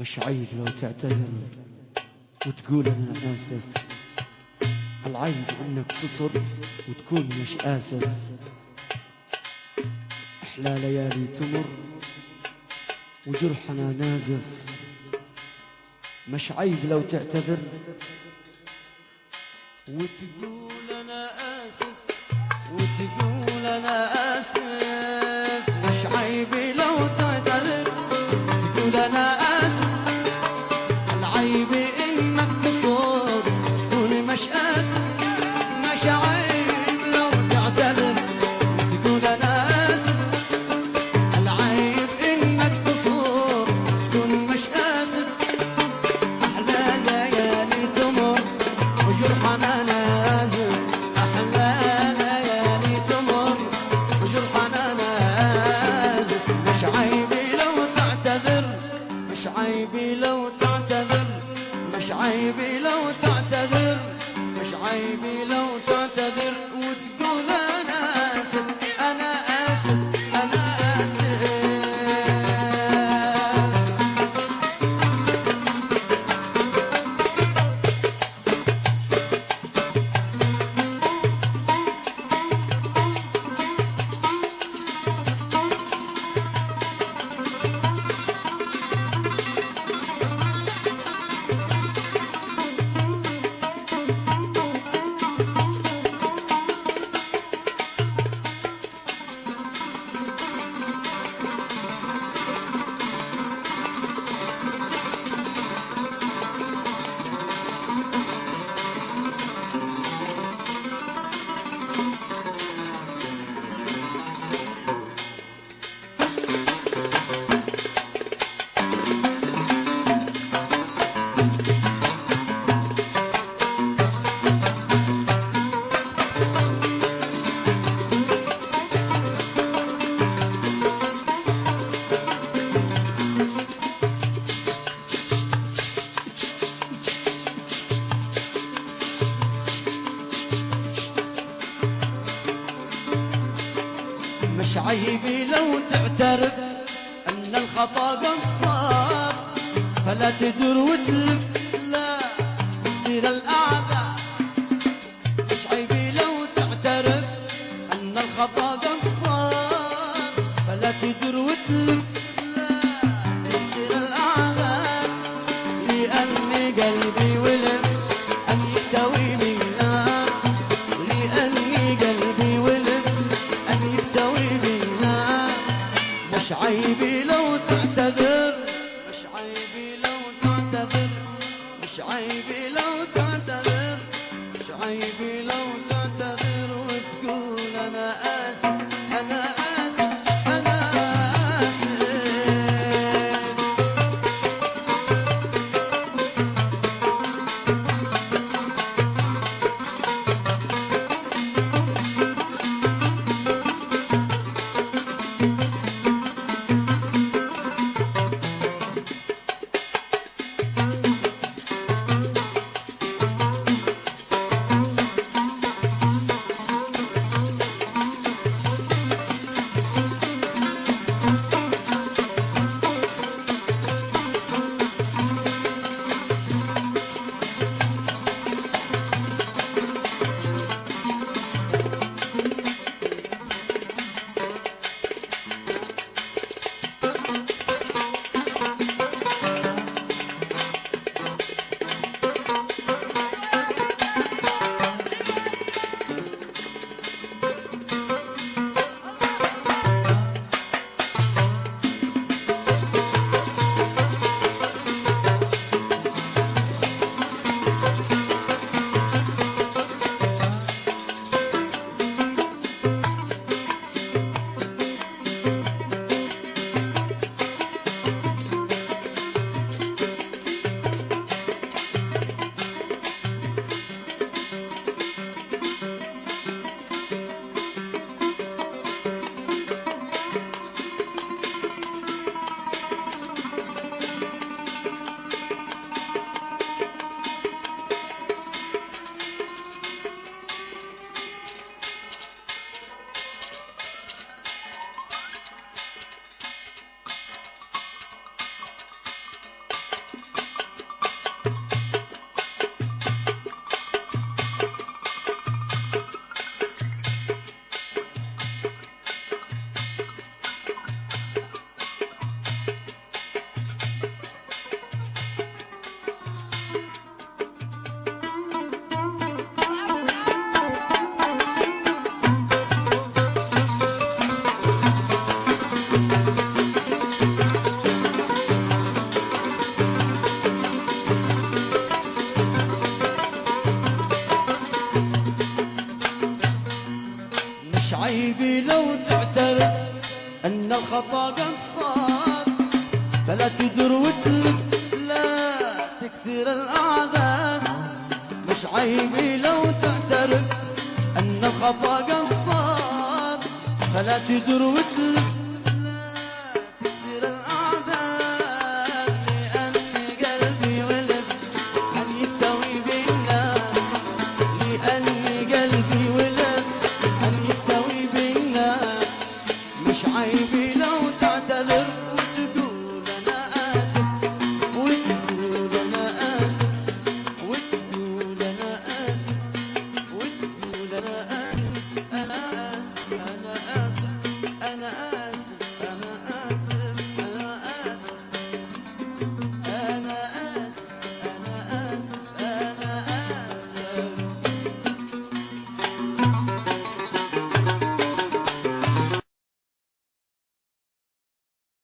مش عيب لو تعتذر وتقول أنا آسف، العيب إنك تصر وتكون مش آسف. أحلى ليالي تمر وجرحنا نازف، مش عيب لو تعتذر وتقول أنا آسف، وتقول أنا آسف. مش عيب لو تعتذر تقول أنا آسف، العيب إنك تصور تقول مش آسف. مش عيب لو تعتذر تقول أنا آسف، العيب إنك تصور تقول مش آسف. أحلى ليالي تمر وجرحنا نازف، أحلى ليالي تمر وجرحنا نازف. مش عيبي لو تعتذر، مش عيبي لو تعتذر، مش عيبي لو تعتذر، مش عيبي لو تعتذر وتقول أنا آسف، أنا آسف، أنا آسف. مش عيبي لو تعترف أن الخطأ قد صار، فلا تدر وتلف لا تدير الأعداء. مش عيبي لو تعترف أن الخطأ قد صار، فلا تدر وتلف لا تدير الأعداء. لأني قلبي ولف أن يحتوي بالنار، لأني قلبي ولف أن يحتوي بالنار. مش عيبي لو تعتذر، مش عيبي لو تعتذر، مش عيبي لو تعتذر، مش عيبي لو تعتذر وتقول أنا آسف، أنا آسف، أنا آسف. مش عيبي لو تعترف أن الخطأ قد صار، فلا تدر وتلف لا تكثر الأعذار. مش عيبي لو تعترف أن الخطأ قد صار، فلا تدر وتلف